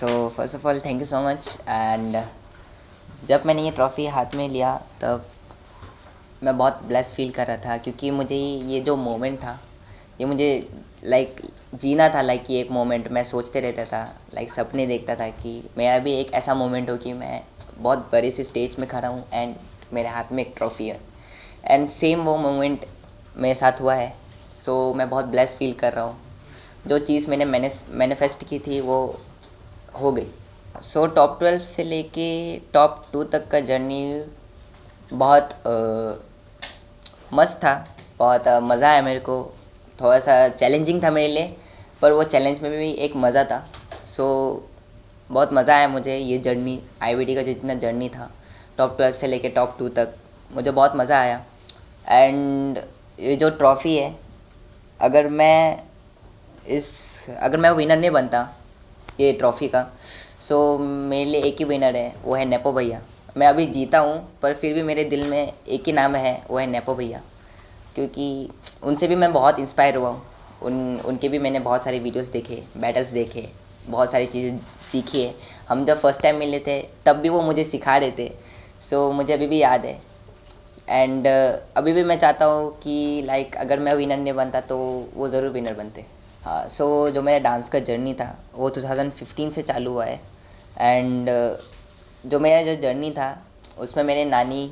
So first of all thank you so much and जब मैंने ये ट्रॉफ़ी हाथ में लिया तब मैं बहुत ब्लेस्ड फील कर रहा था क्योंकि मुझे ये जो मोमेंट था ये मुझे लाइक जीना था। लाइक ये एक मोमेंट मैं सोचते रहता था, लाइक सपने देखता था कि मेरा भी एक ऐसा मोमेंट हो कि मैं बहुत बड़ी सी स्टेज में खड़ा हूँ एंड मेरे हाथ में एक ट्रॉफ़ी है। एंड सेम वो मोमेंट मेरे साथ हुआ है। सो मैं बहुत ब्लेस्ड फील कर रहा हूँ। जो चीज़ मैंने मैनिफेस्ट की थी वो हो गई। सो टॉप 12 से लेके टॉप 2 तक का जर्नी बहुत मस्त था। बहुत मज़ा आया मेरे को। थोड़ा सा चैलेंजिंग था मेरे लिए, पर वो चैलेंज में भी एक मज़ा था। सो बहुत मज़ा आया मुझे ये जर्नी, आईबीटी का जितना जर्नी था टॉप 12 से लेके टॉप 2 तक, मुझे बहुत मज़ा आया। एंड ये जो ट्रॉफ़ी है, अगर मैं अगर मैं विनर नहीं बनता ये ट्रॉफ़ी का, सो मेरे लिए एक ही विनर है, वो है नेपो भैया। मैं अभी जीता हूँ पर फिर भी मेरे दिल में एक ही नाम है, वो है नेपो भैया। क्योंकि उनसे भी मैं बहुत इंस्पायर हुआ हूँ। उनके भी मैंने बहुत सारे वीडियोस देखे, बैटल्स देखे, बहुत सारी चीज़ें सीखी है। हम जब फर्स्ट टाइम मिले थे तब भी वो मुझे सिखा रहे थे। सो मुझे अभी भी याद है। एंड अभी भी मैं चाहता हूँ कि लाइक अगर मैं विनर नहीं बनता तो वो ज़रूर विनर बनते। हाँ, सो जो मेरा डांस का जर्नी था वो 2015 से चालू हुआ है। एंड जो मेरा जो जर्नी था उसमें मेरे नानी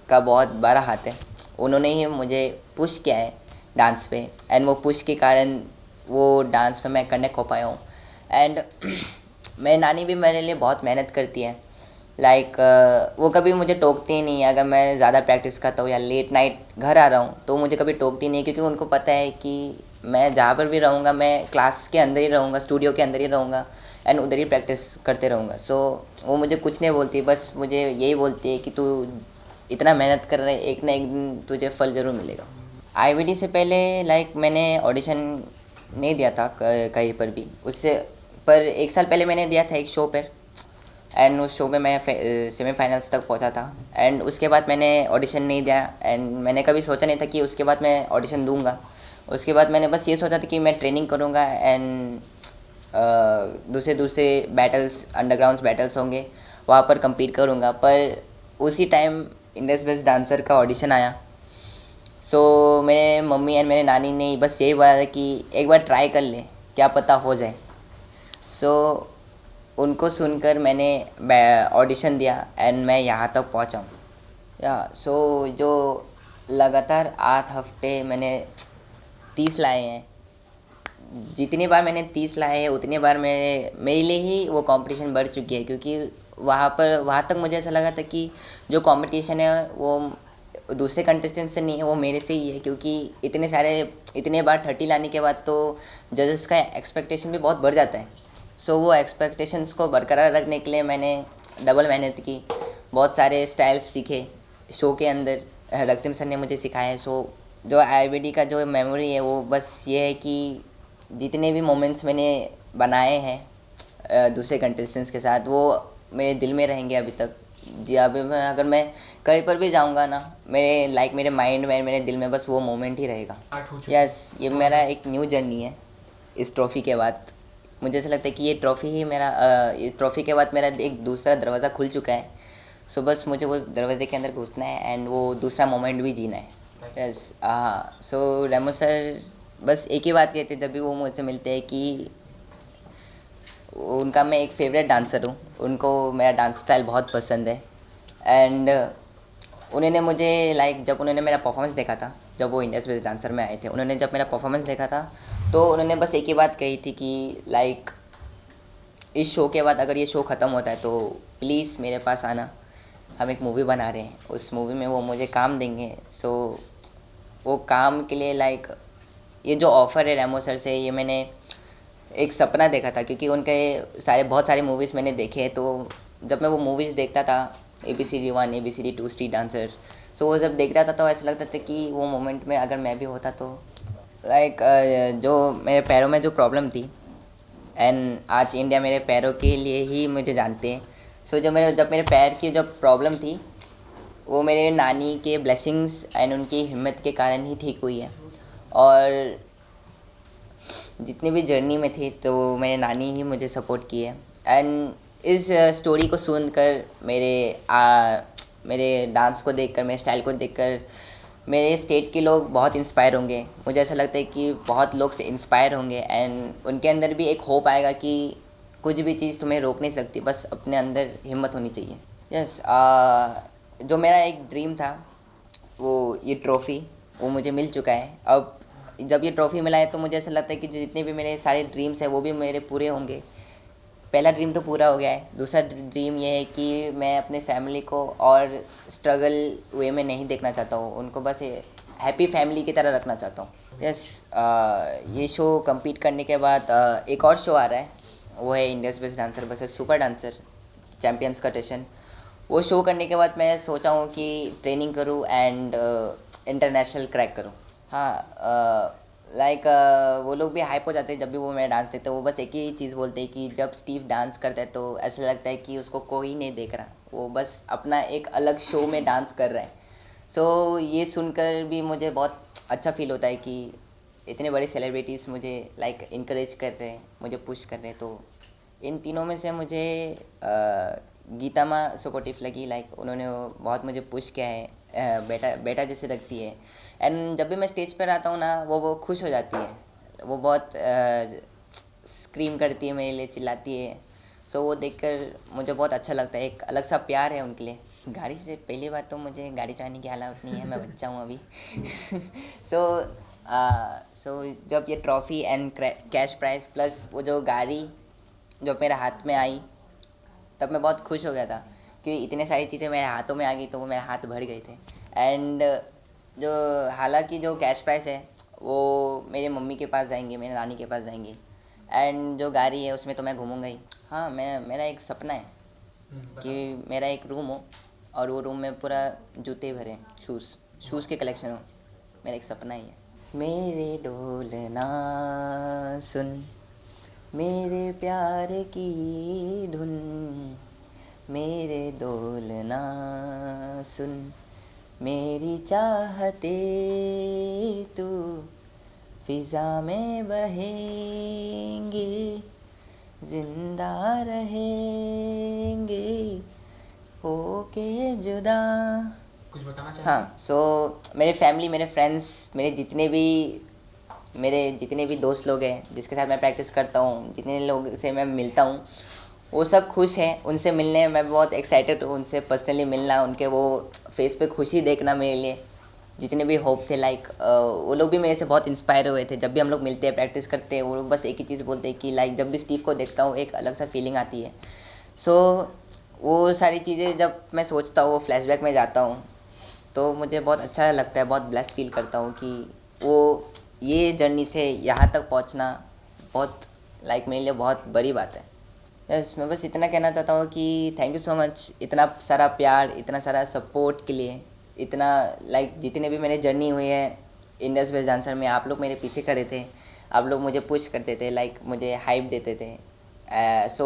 का बहुत बड़ा हाथ है। उन्होंने ही मुझे पुश किया है डांस पे, एंड वो पुश के कारण वो डांस पे मैं कनेक्ट हो पाया हूँ। एंड मेरी नानी भी मेरे लिए बहुत मेहनत करती है। लाइक वो कभी मुझे टोकती ही नहीं है। अगर मैं ज़्यादा प्रैक्टिस करता हूँ या लेट नाइट घर आ रहा हूँ तो मुझे कभी टोकती नहीं है, क्योंकि उनको पता है कि मैं जहाँ पर भी रहूँगा मैं क्लास के अंदर ही रहूँगा, स्टूडियो के अंदर ही रहूँगा एंड उधर ही प्रैक्टिस करते रहूँगा। सो वो मुझे कुछ नहीं बोलती, बस मुझे यही बोलती है कि तू इतना मेहनत कर रहे, एक ना एक दिन तुझे फल ज़रूर मिलेगा। आईबीटी से पहले लाइक मैंने ऑडिशन नहीं दिया था कहीं पर भी उससे, पर एक साल पहले मैंने दिया था एक शो पर। एंड उस शो में मैं सेमीफाइनल्स तक पहुंचा था। एंड उसके बाद मैंने ऑडिशन नहीं दिया एंड मैंने कभी सोचा नहीं था कि उसके बाद मैं ऑडिशन दूंगा। उसके बाद मैंने बस ये सोचा था कि मैं ट्रेनिंग करूंगा एंड दूसरे दूसरे बैटल्स, अंडरग्राउंड बैटल्स होंगे, वहाँ पर compete करूंगा। पर उसी टाइम इंडियस बेस्ट डांसर का ऑडिशन आया। सो मेरे मम्मी एंड मेरे नानी ने बस यही बोला था कि एक बार ट्राई कर ले, क्या पता हो जाए। सो उनको सुनकर मैंने ऑडिशन दिया एंड मैं यहाँ तक पहुँचा हूँ। या सो जो लगातार 8 हफ्ते मैंने 30 लाए हैं। जितनी बार मैंने 30 लाए हैं उतनी बार मेरे लिए ही वो कंपटीशन बढ़ चुकी है, क्योंकि वहाँ तक मुझे ऐसा लगा था कि जो कंपटीशन है वो दूसरे कंटेस्टेंट से नहीं है, वो मेरे से ही है। क्योंकि इतने बार 30 लाने के बाद तो जजेस का एक्सपेक्टेशन भी बहुत बढ़ जाता है। सो वो एक्सपेक्टेशंस को बरकरार रखने के लिए मैंने डबल मेहनत की, बहुत सारे स्टाइल्स सीखे शो के अंदर। रক্তিम सर ने मुझे सिखाया है। सो जो आईबीडी का जो मेमोरी है वो बस ये है कि जितने भी मोमेंट्स मैंने बनाए हैं दूसरे कंटेस्टेंट्स के साथ, वो मेरे दिल में रहेंगे अभी तक। जी, अभी मैं अगर मैं कहीं पर भी जाऊंगा ना, मेरे माइंड में, मेरे दिल में बस वो मोमेंट ही रहेगा। यस, ये मेरा एक न्यू जर्नी है इस ट्रॉफ़ी के बाद। मुझे ऐसा लगता है कि ये ट्रॉफ़ी ही ये ट्रॉफ़ी के बाद मेरा एक दूसरा दरवाज़ा खुल चुका है। सो बस मुझे वो दरवाजे के अंदर घुसना है एंड वो दूसरा मोमेंट भी जीना है। यस, हाँ। सो रेमो सर बस एक ही बात कहते जब भी वो मुझसे मिलते हैं कि उनका मैं एक फेवरेट डांसर हूँ, उनको मेरा डांस स्टाइल बहुत पसंद है। एंड उन्होंने मुझे लाइक जब उन्होंने मेरा परफॉर्मेंस देखा था, जब वो इंडियाज़ बेस्ट डांसर में आए थे, उन्होंने जब मेरा परफॉर्मेंस देखा था तो उन्होंने बस एक ही बात कही थी कि लाइक इस शो के बाद अगर ये शो ख़त्म होता है तो प्लीज़ मेरे पास आना, हम एक मूवी बना रहे हैं, उस मूवी में वो मुझे काम देंगे। सो वो काम के लिए लाइक ये जो ऑफ़र है रेमो सर से, ये मैंने एक सपना देखा था। क्योंकि उनके बहुत सारे मूवीज़ मैंने देखे हैं, तो जब मैं वो मूवीज़ देखता था ABCD 1, ABCD 2, स्ट्रीट डांसर, सो वो जब देखता था तो ऐसा लगता था कि वो मोमेंट में अगर मैं भी होता तो लाइक जो मेरे पैरों में जो प्रॉब्लम थी, एंड आज इंडिया मेरे पैरों के लिए ही मुझे जानते हैं। सो जब मेरे पैर की जब प्रॉब्लम थी वो मेरे नानी के ब्लेसिंग्स एंड उनकी हिम्मत के कारण ही ठीक हुई है। और जितनी भी जर्नी में थी तो मेरे नानी ही मुझे सपोर्ट की है। एंड इस स्टोरी को सुनकर मेरे डांस को देखकर, मेरे स्टाइल को देखकर मेरे स्टेट के लोग बहुत इंस्पायर होंगे। मुझे ऐसा लगता है कि बहुत लोग से इंस्पायर होंगे एंड उनके अंदर भी एक होप आएगा कि कुछ भी चीज़ तुम्हें रोक नहीं सकती, बस अपने अंदर हिम्मत होनी चाहिए। यस, जो मेरा एक ड्रीम था वो ये ट्रॉफ़ी, वो मुझे मिल चुका है। अब जब ये ट्रॉफ़ी मिला है तो मुझे ऐसा लगता है कि जितने भी मेरे सारे ड्रीम्स हैं वो भी मेरे पूरे होंगे। पहला ड्रीम तो पूरा हो गया है, दूसरा ड्रीम ये है कि मैं अपने फैमिली को और स्ट्रगल वे में नहीं देखना चाहता हूँ, उनको बस हैप्पी फैमिली की तरह रखना चाहता हूँ। यस, ये शो कंप्लीट करने के बाद एक और शो आ रहा है, वो है India's best dancer versus super dancer champions का सेशन। वो शो करने के बाद मैं सोचा हूँ कि ट्रेनिंग करूँ एंड इंटरनेशनल क्रैक करूँ। हाँ, लाइक वो लोग भी हाइप हो जाते हैं जब भी वो मेरा डांस देखते हैं। वो बस एक ही चीज़ बोलते हैं कि जब स्टीव डांस करता है तो ऐसा लगता है कि उसको कोई नहीं देख रहा, वो बस अपना एक अलग शो में डांस कर रहा है। सो ये सुनकर भी मुझे बहुत अच्छा फील होता है कि इतने बड़े सेलिब्रिटीज़ मुझे लाइक इनकरेज कर रहे हैं, मुझे पुश कर रहे हैं। तो इन तीनों में से मुझे गीता माँ सपोर्टिव लगी। लाइक उन्होंने बहुत मुझे पुश किया है, बेटा बेटा जैसे रखती है। एंड जब भी मैं स्टेज पर आता हूँ ना, वो खुश हो जाती है, वो बहुत स्क्रीम करती है मेरे लिए, चिल्लाती है। सो वो देखकर मुझे बहुत अच्छा लगता है, एक अलग सा प्यार है उनके लिए। गाड़ी से पहली बात तो मुझे गाड़ी चलाने की अलाउट नहीं है, मैं बच्चा हूँ अभी। सो सो जब ये trophy and cash prize plus वो जो गाड़ी जब मेरे हाथ में आई तब मैं बहुत खुश हो गया था कि इतने सारी चीज़ें मेरे हाथों में आ गई, तो वो मेरे हाथ भर गए थे। एंड जो हालांकि जो कैश प्राइस है वो मेरे मम्मी के पास जाएंगे, मेरे नानी के पास जाएंगे। एंड जो गाड़ी है उसमें तो मैं घूमूंगा ही। हाँ, मेरा एक सपना है कि मेरा एक रूम हो और वो रूम में पूरा जूते भरे हैं, शूज़ के कलेक्शन हो। मेरा एक सपना ही है। मेरे डोलना सुन, मेरे प्यार की धुन, मेरे डोलना सुन, मेरी चाहते तू फिज़ा में बहेंगे, जिंदा रहेंगे होके जुदा। कुछ बताना चाहिए? हाँ, सो मेरे फैमिली, मेरे फ्रेंड्स, मेरे जितने भी दोस्त लोग हैं जिसके साथ मैं प्रैक्टिस करता हूँ, जितने लोग से मैं मिलता हूँ, वो सब खुश हैं। उनसे मिलने मैं बहुत एक्साइटेड हूँ, उनसे पर्सनली मिलना, उनके वो फेस पे खुशी देखना मेरे लिए। जितने भी होप थे लाइक वो लोग भी मेरे से बहुत इंस्पायर हुए थे। जब भी हम लोग मिलते हैं, प्रैक्टिस करते हैं, वो लोग बस एक ही चीज़ बोलते हैं कि लाइक जब भी स्टीव को देखता हूँ एक अलग सा फीलिंग आती है। सो वो सारी चीज़ें जब मैं सोचता हूँ, वो फ्लैशबैक में जाता हूँ, तो मुझे बहुत अच्छा लगता है, बहुत ब्लेस्ड फील करता हूँ कि वो ये जर्नी से यहाँ तक पहुँचना बहुत लाइक मेरे लिए बहुत बड़ी बात है। यस, मैं बस इतना कहना चाहता हूँ कि थैंक यू सो मच, इतना सारा प्यार, इतना सारा सपोर्ट के लिए। इतना लाइक जितने भी मेरे जर्नी हुई है इंडियाज़ बेस्ट डांसर में, आप लोग मेरे पीछे खड़े थे, आप लोग मुझे पुश करते थे, लाइक मुझे हाइप देते थे। सो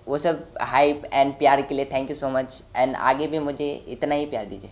वो सब हाइप एंड प्यार के लिए thank you so much. And आगे भी मुझे इतना ही प्यार दीजिए।